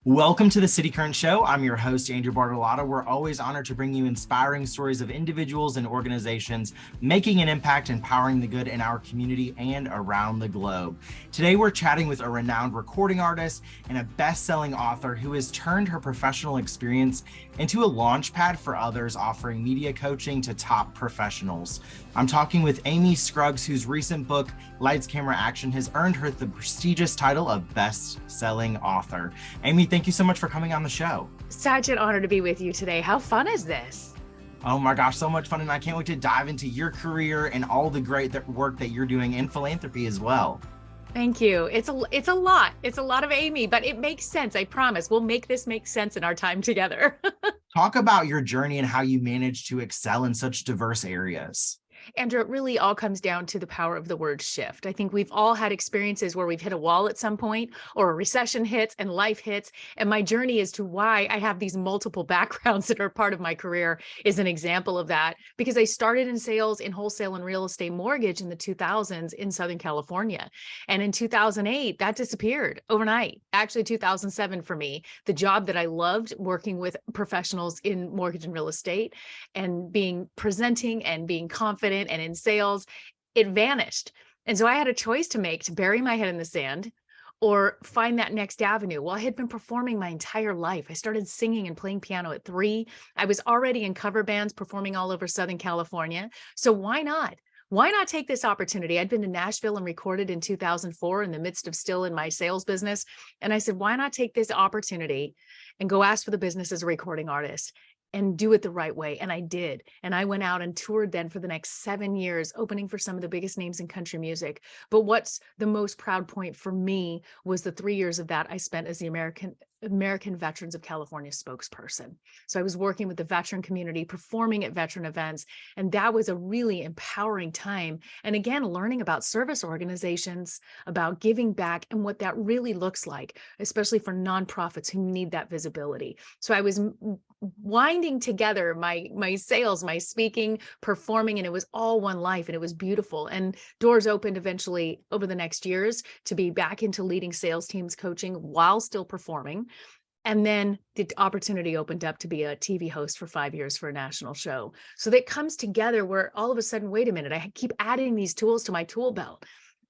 Welcome to the City Current Show. I'm your host, Andrew Bartolotta. We're always honored to bring you inspiring stories of individuals and organizations making an impact, empowering the good in our community and around the globe. Today, we're chatting with a renowned recording artist and a best-selling author who has turned her professional experience into a launch pad for others, offering media coaching to top professionals. I'm talking with Amy Scruggs, whose recent book, Lights, Camera, Action, has earned her the prestigious title of best-selling author. Amy, thank you so much for coming on the show. Such an honor to be with you today. How fun is this? Oh my gosh, so much fun. And I can't wait to dive into your career and all the great work that you're doing in philanthropy as well. Thank you. It's a lot. It's a lot of Amy, but it makes sense. I promise we'll make this make sense in our time together. Talk about your journey and how you managed to excel in such diverse areas. Andrew, it really all comes down to the power of the word shift. I think we've all had experiences where we've hit a wall at some point, or a recession hits and life hits. And my journey as to why I have these multiple backgrounds that are part of my career is an example of that. Because I started in sales, in wholesale and real estate mortgage in the 2000s in Southern California. And in 2008, that disappeared overnight. Actually, 2007 for me, the job that I loved, working with professionals in mortgage and real estate and presenting and being confident and in sales, it vanished. And so I had a choice to make, to bury my head in the sand or find that next avenue. Well, I had been performing my entire life. I started singing and playing piano at 3. I was already in cover bands performing all over Southern California. So why not? Why not take this opportunity? I'd been to Nashville and recorded in 2004 in the midst of still in my sales business. And I said, why not take this opportunity and go ask for the business as a recording artist and do it the right way? And I did. And I went out and toured then for the next 7 years, opening for some of the biggest names in country music. But what's the most proud point for me was the 3 years of that I spent as the American Veterans of California spokesperson. So I was working with the veteran community, performing at veteran events, and that was a really empowering time. And again, learning about service organizations, about giving back and what that really looks like, especially for nonprofits who need that visibility. So I was winding together my sales, my speaking, performing, and it was all one life, and it was beautiful. And doors opened eventually over the next years to be back into leading sales teams, coaching while still performing. And then the opportunity opened up to be a TV host for 5 years for a national show. So that comes together where all of a sudden, wait a minute, I keep adding these tools to my tool belt.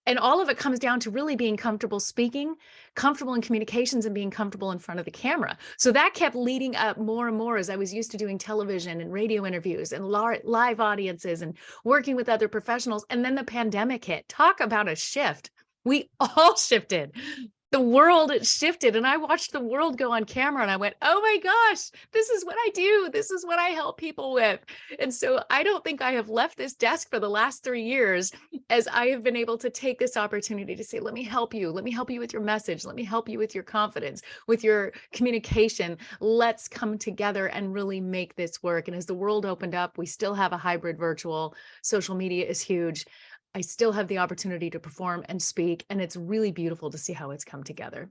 And all of it comes down to really being comfortable speaking, comfortable in communications, and being comfortable in front of the camera. So that kept leading up more and more as I was used to doing television and radio interviews and live audiences and working with other professionals. And then the pandemic hit. Talk about a shift. We all shifted. The world shifted, and I watched the world go on camera, and I went, oh my gosh, this is what I do. This is what I help people with. And so I don't think I have left this desk for the last 3 years as I have been able to take this opportunity to say, let me help you. Let me help you with your message. Let me help you with your confidence, with your communication. Let's come together and really make this work. And as the world opened up, we still have a hybrid virtual. Social media is huge. I still have the opportunity to perform and speak, and it's really beautiful to see how it's come together.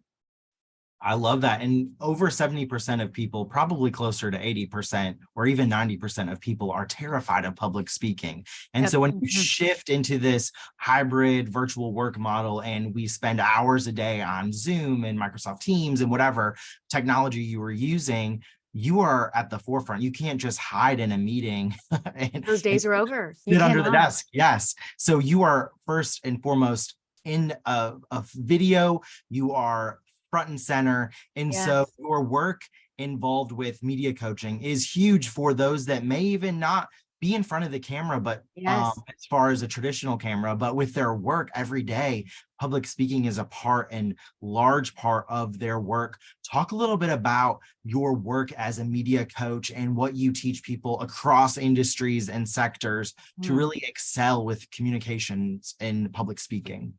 I love that. And over 70% of people, probably closer to 80% or even 90% of people are terrified of public speaking. And so when you shift into this hybrid virtual work model and we spend hours a day on Zoom and Microsoft Teams and whatever technology you are using, you are at the forefront. You can't just hide in a meeting. Those days are over. Sit under the desk. Yes. So you are first and foremost in a video. You are front and center. And so your work involved with media coaching is huge for those that may even not be in front of the camera, but as far as a traditional camera, but with their work every day, public speaking is a part and large part of their work. Talk a little bit about your work as a media coach and what you teach people across industries and sectors to really excel with communications and public speaking.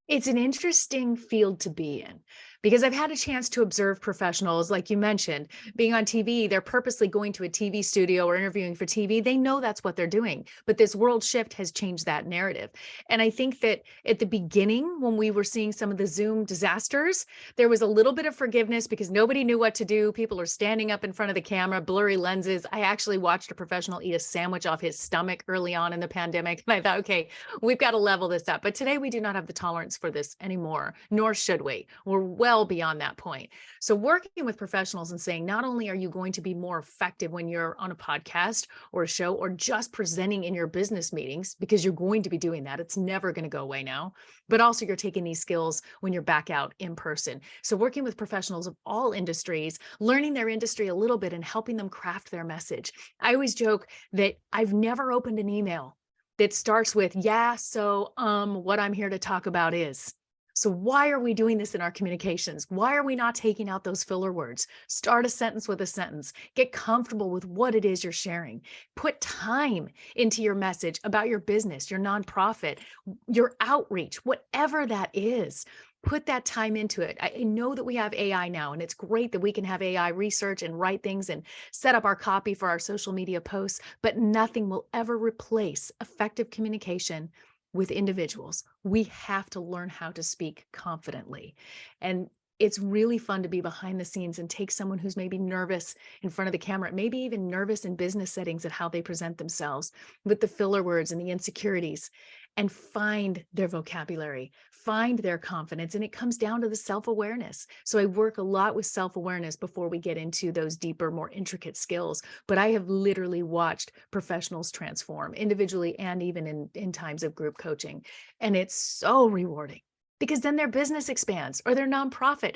It's an interesting field to be in because I've had a chance to observe professionals, like you mentioned, being on TV. They're purposely going to a TV studio or interviewing for TV. They know that's what they're doing, but this world shift has changed that narrative. And I think that at the beginning, when we were seeing some of the Zoom disasters, there was a little bit of forgiveness because nobody knew what to do. People are standing up in front of the camera, blurry lenses. I actually watched a professional eat a sandwich off his stomach early on in the pandemic. And I thought, okay, we've got to level this up. But today we do not have the tolerance for this anymore, nor should we. We're well well beyond that point. So working with professionals and saying, not only are you going to be more effective when you're on a podcast or a show or just presenting in your business meetings, because you're going to be doing that. It's never going to go away now, but also you're taking these skills when you're back out in person. So working with professionals of all industries, learning their industry a little bit and helping them craft their message. I always joke that I've never opened an email that starts with, yeah, so what I'm here to talk about is. So why are we doing this in our communications? Why are we not taking out those filler words? Start a sentence with a sentence. Get comfortable with what it is you're sharing. Put time into your message about your business, your nonprofit, your outreach, whatever that is. Put that time into it. I know that we have AI now, and it's great that we can have AI research and write things and set up our copy for our social media posts, but nothing will ever replace effective communication with individuals. We have to learn how to speak confidently. And it's really fun to be behind the scenes and take someone who's maybe nervous in front of the camera, maybe even nervous in business settings at how they present themselves with the filler words and the insecurities, and find their vocabulary, find their confidence. And it comes down to the self-awareness. So I work a lot with self-awareness before we get into those deeper, more intricate skills. But I have literally watched professionals transform individually and even in times of group coaching. And it's so rewarding, because then their business expands or their nonprofit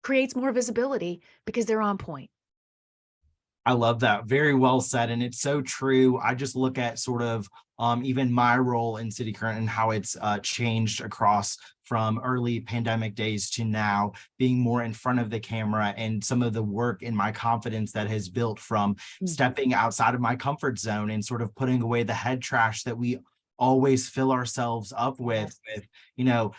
creates more visibility because they're on point. I love that. Very well said. And it's so true. I just look at sort of even my role in City Current and how it's changed across from early pandemic days to now, being more in front of the camera, and some of the work in my confidence that has built from stepping outside of my comfort zone and sort of putting away the head trash that we always fill ourselves up with, you know,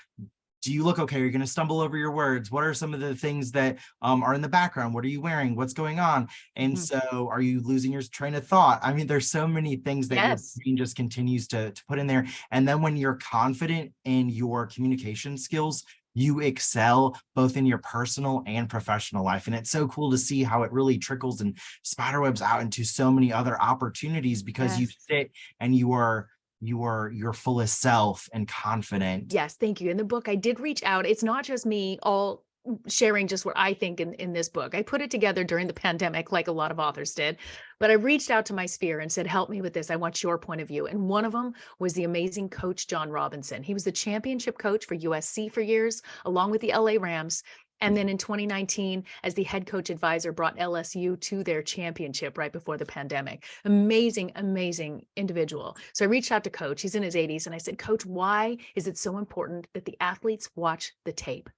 do you look okay? Are you going to stumble over your words? What are some of the things that are in the background? What are you wearing? What's going on? And so are you losing your train of thought? I mean, there's so many things that your brain just continues to put in there. And then when you're confident in your communication skills, you excel both in your personal and professional life. And it's so cool to see how it really trickles and spiderwebs out into so many other opportunities, because you sit and you are your fullest self and confident. Yes, thank you. In the book, I did reach out. It's not just me all sharing just what I think in this book. I put it together during the pandemic, like a lot of authors did, but I reached out to my sphere and said, help me with this. I want your point of view. And one of them was the amazing coach, John Robinson. He was the championship coach for USC for years, along with the LA Rams. And then in 2019, as the head coach advisor, brought LSU to their championship right before the pandemic. Amazing, amazing individual. So I reached out to Coach. He's in his 80s. And I said, Coach, why is it so important that the athletes watch the tape?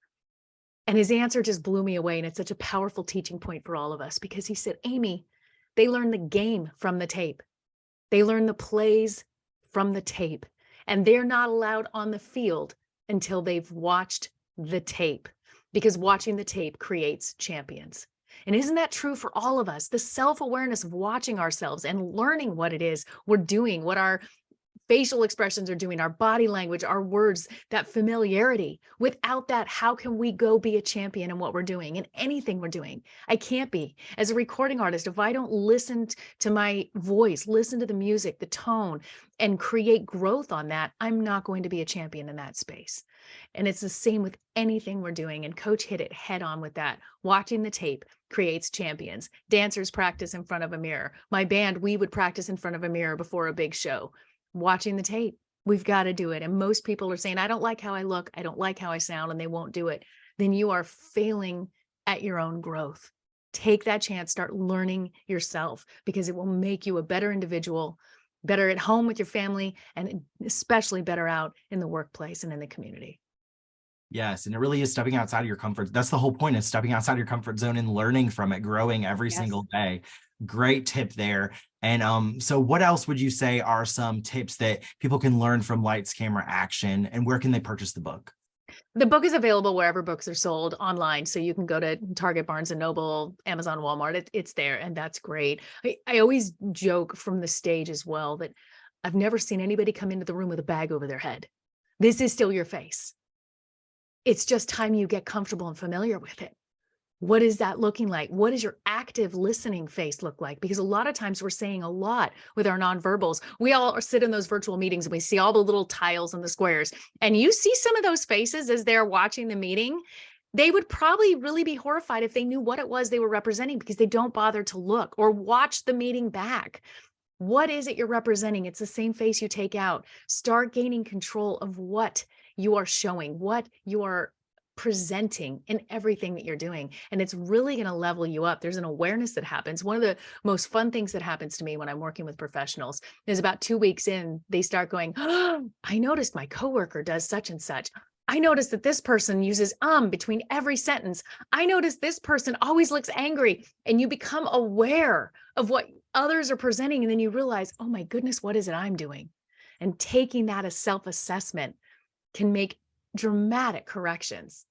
And his answer just blew me away. And it's such a powerful teaching point for all of us, because he said, Amy, they learn the game from the tape. They learn the plays from the tape. And they're not allowed on the field until they've watched the tape, because watching the tape creates champions. And isn't that true for all of us? The self-awareness of watching ourselves and learning what it is we're doing, what our facial expressions are doing, our body language, our words, that familiarity. Without that, how can we go be a champion in what we're doing and anything we're doing? I can't be. As a recording artist, if I don't listen to my voice, listen to the music, the tone, and create growth on that, I'm not going to be a champion in that space. And it's the same with anything we're doing. And Coach hit it head on with that. Watching the tape creates champions. Dancers practice in front of a mirror. My band, we would practice in front of a mirror before a big show. Watching the tape, we've got to do it. And most people are saying, I don't like how I look, I don't like how I sound, and they won't do it. Then you are failing at your own growth. Take that chance, start learning yourself, because it will make you a better individual, better at home with your family, and especially better out in the workplace and in the community. Yes. And it really is stepping outside of your comfort. That's the whole point, is stepping outside your comfort zone and learning from it, growing every single day. Great tip there. And so what else would you say are some tips that people can learn from Lights, Camera, Action, and where can they purchase the book? The book is available wherever books are sold online. So you can go to Target, Barnes and Noble, Amazon, Walmart. It's there. And that's great. I always joke from the stage as well that I've never seen anybody come into the room with a bag over their head. This is still your face. It's just time you get comfortable and familiar with it. What is that looking like? What does your active listening face look like? Because a lot of times we're saying a lot with our nonverbals. We all sit in those virtual meetings and we see all the little tiles and the squares, and you see some of those faces as they're watching the meeting. They would probably really be horrified if they knew what it was they were representing, because they don't bother to look or watch the meeting back. What is it you're representing? It's the same face you take out. Start gaining control of what you are showing, what you are presenting in everything that you're doing. And it's really going to level you up. There's an awareness that happens. One of the most fun things that happens to me when I'm working with professionals is about 2 weeks in, they start going, oh, I noticed my coworker does such and such. I noticed that this person uses between every sentence. I noticed this person always looks angry. And you become aware of what others are presenting. And then you realize, oh my goodness, what is it I'm doing? And taking that as self-assessment can make dramatic corrections.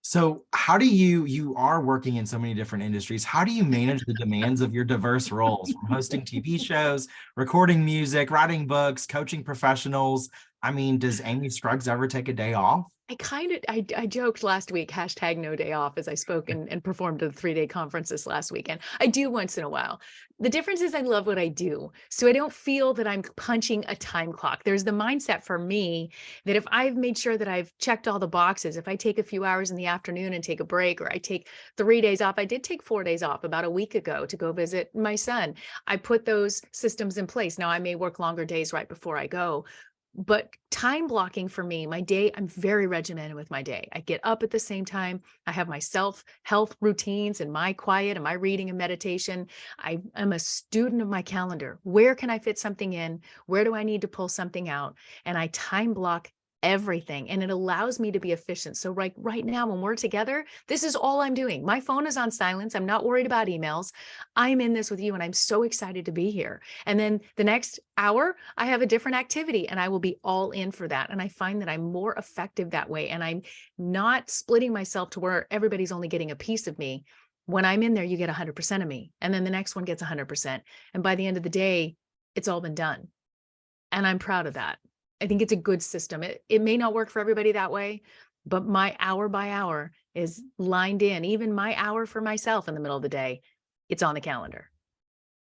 So how do you are working in so many different industries, how do you manage the demands of your diverse roles, from hosting TV shows, recording music, writing books, coaching professionals? I mean, does Amy Scruggs ever take a day off? I joked last week, hashtag no day off, as I spoke and performed at a 3-day conference this last weekend. I do once in a while. The difference is I love what I do. So I don't feel that I'm punching a time clock. There's the mindset for me that if I've made sure that I've checked all the boxes, if I take a few hours in the afternoon and take a break, or I take 3 days off, I did take 4 days off about a week ago to go visit my son. I put those systems in place. Now I may work longer days right before I go, but time blocking for me, my day, I'm very regimented with my day. I get up at the same time. I have my self-health routines and my quiet and my reading and meditation. I am a student of my calendar. Where can I fit something in? Where do I need to pull something out? And I time block everything, and it allows me to be efficient. So right now, when we're together, this is all I'm doing. My phone is on silence. I'm not worried about emails. I'm in this with you, and I'm so excited to be here. And then the next hour, I have a different activity, and I will be all in for that. And I find that I'm more effective that way. And I'm not splitting myself to where everybody's only getting a piece of me. When I'm in there, you get 100% of me. And then the next one gets 100%. And by the end of the day, it's all been done. And I'm proud of that. I think it's a good system. It may not work for everybody that way, but my hour by hour is lined in. Even my hour for myself in the middle of the day, it's on the calendar.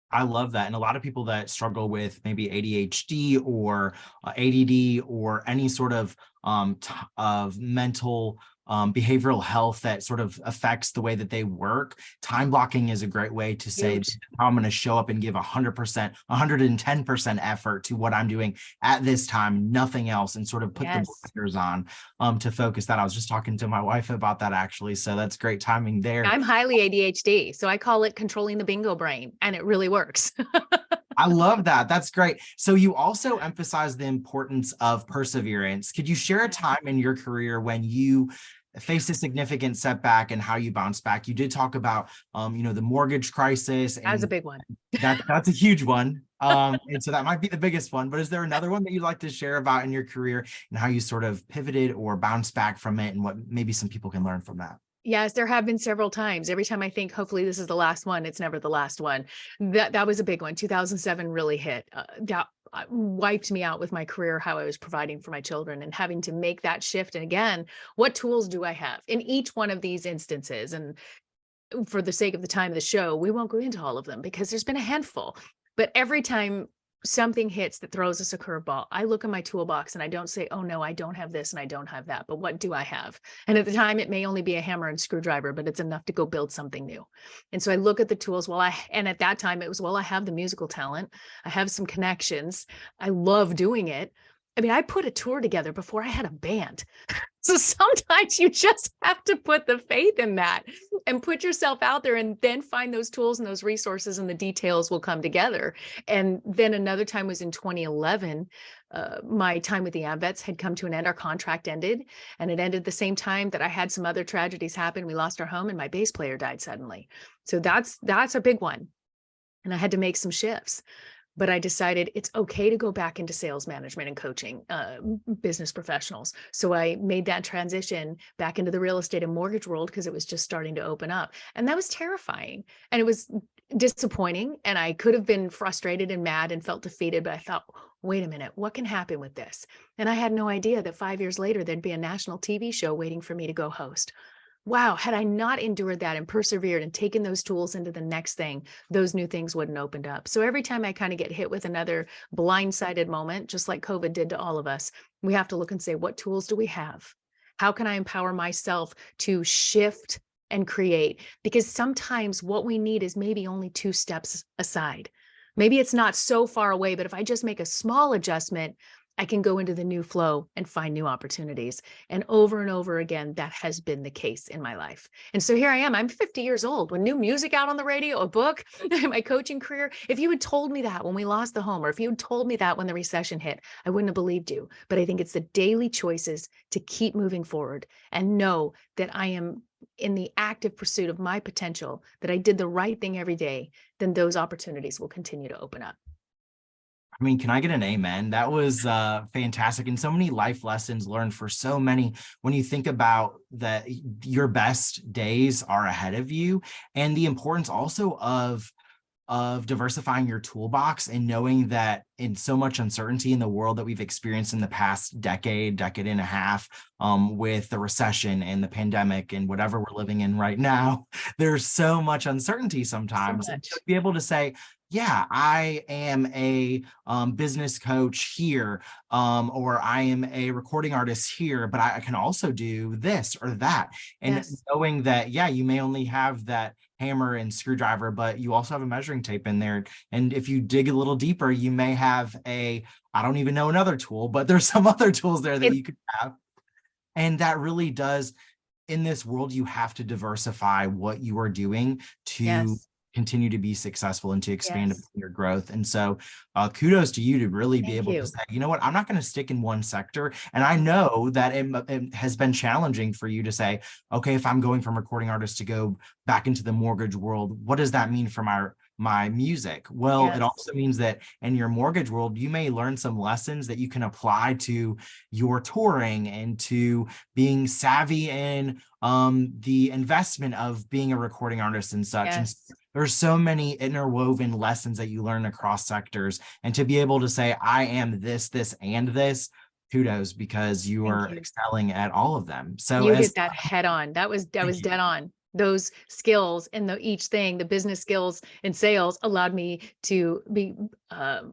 I love that. And a lot of people that struggle with maybe ADHD or ADD or any sort of mental behavioral health that sort of affects the way that they work, time blocking is a great way to say, Huge. I'm going to show up and give 100%, 110% effort to what I'm doing at this time, nothing else, and sort of put the Yes. blinders on to focus that. I was just talking to my wife about that, actually. So that's great timing there. I'm highly ADHD, so I call it controlling the bingo brain, and it really works. I love that. That's great. So you also emphasize the importance of perseverance. Could you share a time in your career when you faced a significant setback and how you bounced back? You did talk about, the mortgage crisis, That was a and big one. that's a huge one. And so that might be the biggest one, but is there another one that you'd like to share about in your career and how you sort of pivoted or bounced back from it, and what maybe some people can learn from that? Yes, there have been several times. Every time I think, hopefully this is the last one, it's never the last one. That was a big one. 2007 really hit. That wiped me out with my career, how I was providing for my children, and having to make that shift. And again, what tools do I have in each one of these instances? And for the sake of the time of the show, we won't go into all of them because there's been a handful. But every time something hits that throws us a curveball, I look in my toolbox and I don't say, oh no, I don't have this and I don't have that, but what do I have? And at the time, it may only be a hammer and screwdriver, but it's enough to go build something new. And so I look at the tools. And at that time it was, I have the musical talent. I have some connections. I love doing it. I mean, I put a tour together before I had a band. So sometimes you just have to put the faith in that and put yourself out there, and then find those tools and those resources, and the details will come together. And then another time was in 2011. My time with the AMVETS had come to an end. Our contract ended, and it ended the same time that I had some other tragedies happen. We lost our home and my bass player died suddenly. So that's a big one. And I had to make some shifts. But I decided it's okay to go back into sales management and coaching business professionals. So I made that transition back into the real estate and mortgage world because it was just starting to open up. And that was terrifying. And it was disappointing. And I could have been frustrated and mad and felt defeated. But I thought, wait a minute, what can happen with this? And I had no idea that 5 years later, there'd be a national TV show waiting for me to go host. Wow, had I not endured that and persevered and taken those tools into the next thing, those new things wouldn't opened up. So every time I kind of get hit with another blindsided moment, just like COVID did to all of us, we have to look and say, what tools do we have? How can I empower myself to shift and create? Because sometimes what we need is maybe only 2 steps aside. Maybe it's not so far away, but if I just make a small adjustment, I can go into the new flow and find new opportunities. And over again, that has been the case in my life. And so here I am. I'm 50 years old with new music out on the radio, a book, my coaching career. If you had told me that when we lost the home, or if you had told me that when the recession hit, I wouldn't have believed you. But I think it's the daily choices to keep moving forward and know that I am in the active pursuit of my potential, that I did the right thing every day, then those opportunities will continue to open up. I mean, can I get an amen? That was fantastic. And so many life lessons learned for so many when you think about that your best days are ahead of you, and the importance also of diversifying your toolbox and knowing that in so much uncertainty in the world that we've experienced in the past decade and a half, with the recession and the pandemic and whatever we're living in right now, there's so much uncertainty sometimes. So And much. to be able to say, yeah, I am a business coach here, or I am a recording artist here, but I can also do this or that. And Yes. knowing that, yeah, you may only have that hammer and screwdriver, but you also have a measuring tape in there. And if you dig a little deeper, you may have I don't even know another tool, but there's some other tools there that you could have. And that really does, in this world, you have to diversify what you are doing to Yes. continue to be successful and to expand Yes. your growth. And so kudos to you to really be Thank able to you. say, you know what, I'm not going to stick in one sector. And I know that it has been challenging for you to say, okay, if I'm going from recording artist to go back into the mortgage world, what does that mean for my music? Well, it Yes. also means that in your mortgage world, you may learn some lessons that you can apply to your touring and to being savvy in the investment of being a recording artist and such. And Yes. there's so many interwoven lessons that you learn across sectors. And to be able to say, I am this, and this, kudos, because you Thank are you. excelling at all of them. So You as hit that head on. That was thank you. dead on. Those skills and each thing, the business skills and sales allowed me to be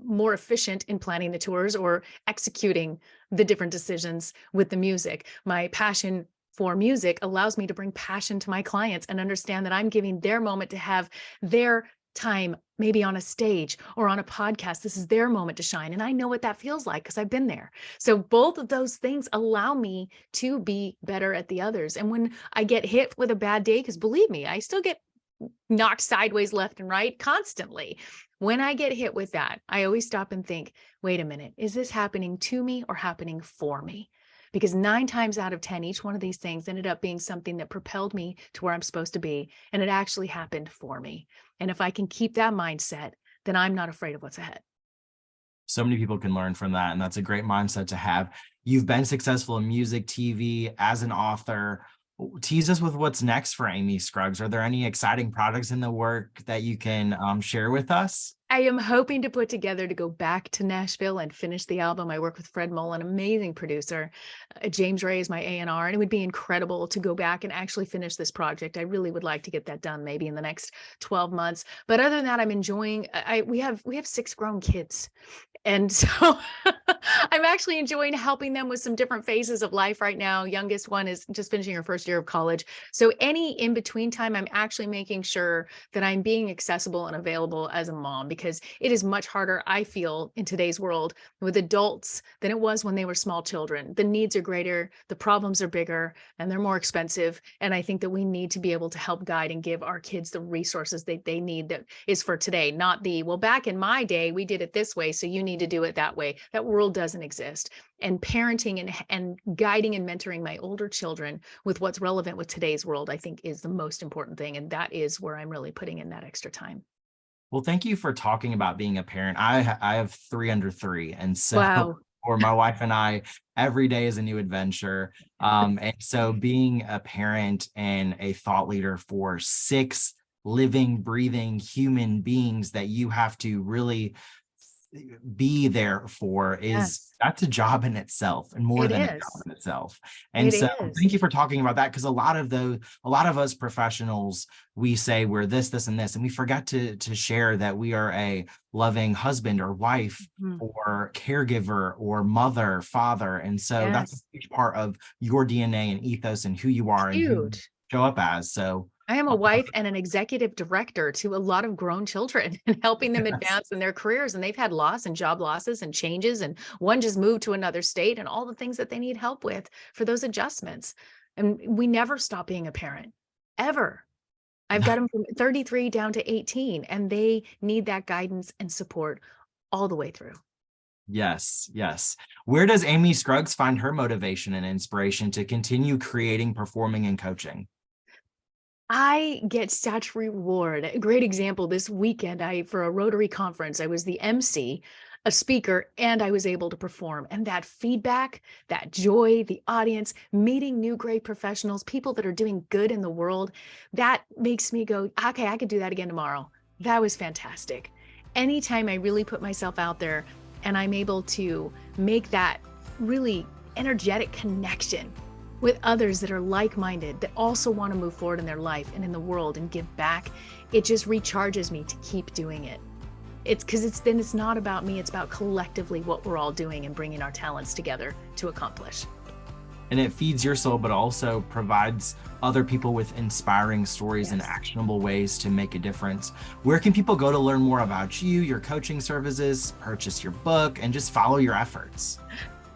more efficient in planning the tours or executing the different decisions with the music. My passion for music allows me to bring passion to my clients and understand that I'm giving their moment to have their time, maybe on a stage or on a podcast. This is their moment to shine. And I know what that feels like because I've been there. So both of those things allow me to be better at the others. And when I get hit with a bad day, because believe me, I still get knocked sideways left and right constantly. When I get hit with that, I always stop and think, wait a minute, is this happening to me or happening for me? Because 9 times out of 10, each one of these things ended up being something that propelled me to where I'm supposed to be. And it actually happened for me. And if I can keep that mindset, then I'm not afraid of what's ahead. So many people can learn from that. And that's a great mindset to have. You've been successful in music, TV, as an author. Tease us with what's next for Amy Scruggs. Are there any exciting projects in the work that you can share with us? I am hoping to put together to go back to Nashville and finish the album. I work with Fred Mull, an amazing producer. James Ray is my A&R, and it would be incredible to go back and actually finish this project. I really would like to get that done maybe in the next 12 months. But other than that, I'm enjoying, we have 6 grown kids. And so I'm actually enjoying helping them with some different phases of life right now. Youngest one is just finishing her first year of college. So any in between time, I'm actually making sure that I'm being accessible and available as a mom, because it is much harder, I feel, in today's world with adults than it was when they were small children. The needs are greater, the problems are bigger, and they're more expensive. And I think that we need to be able to help guide and give our kids the resources that they need, that is for today, not well, back in my day, we did it this way, so you need to do it that way. That world doesn't exist. And parenting and guiding and mentoring my older children with what's relevant with today's world, I think, is the most important thing. And that is where I'm really putting in that extra time. Well, thank you for talking about being a parent. I have 3 under 3. And so Wow. for my wife and I, every day is a new adventure. And so being a parent and a thought leader for 6 living, breathing human beings that you have to really be there for that's a job in itself, and more It than a is. job in itself. And It so is. thank you for talking about that, because a lot of us professionals, we say we're this and this, and we forget to share that we are a loving husband or wife or caregiver or mother, father. And so that's a huge part of your DNA and ethos and who you are and who you show up as. So I am a wife and an executive director to a lot of grown children and helping them advance in their careers. And they've had loss and job losses and changes. And one just moved to another state and all the things that they need help with for those adjustments. And we never stop being a parent, ever. I've got them from 33 down to 18, and they need that guidance and support all the way through. Yes. Where does Amy Scruggs find her motivation and inspiration to continue creating, performing, and coaching? I get such reward. A great example this weekend, for a Rotary conference, I was the MC, a speaker, and I was able to perform. And that feedback, that joy, the audience, meeting new great professionals, people that are doing good in the world, that makes me go, okay, I could do that again tomorrow. That was fantastic. Anytime I really put myself out there and I'm able to make that really energetic connection with others that are like-minded, that also want to move forward in their life and in the world and give back, it just recharges me to keep doing it. It's because it's not about me, it's about collectively what we're all doing and bringing our talents together to accomplish. And it feeds your soul, but also provides other people with inspiring stories and actionable ways to make a difference. Where can people go to learn more about you, your coaching services, purchase your book, and just follow your efforts?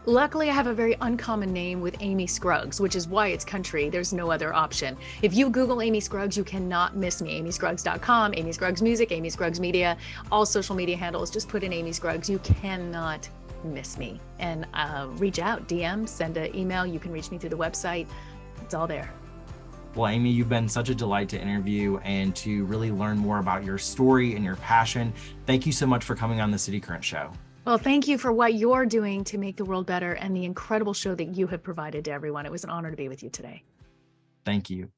Luckily, I have a very uncommon name with Amy Scruggs, which is why it's country. There's no other option. If you Google Amy Scruggs, you cannot miss me. AmyScruggs.com, Amy Scruggs Music, Amy Scruggs Media, all social media handles. Just put in Amy Scruggs. You cannot miss me. And reach out, DM, send an email. You can reach me through the website. It's all there. Well, Amy, you've been such a delight to interview and to really learn more about your story and your passion. Thank you so much for coming on the City Current Show. Well, thank you for what you're doing to make the world better and the incredible show that you have provided to everyone. It was an honor to be with you today. Thank you.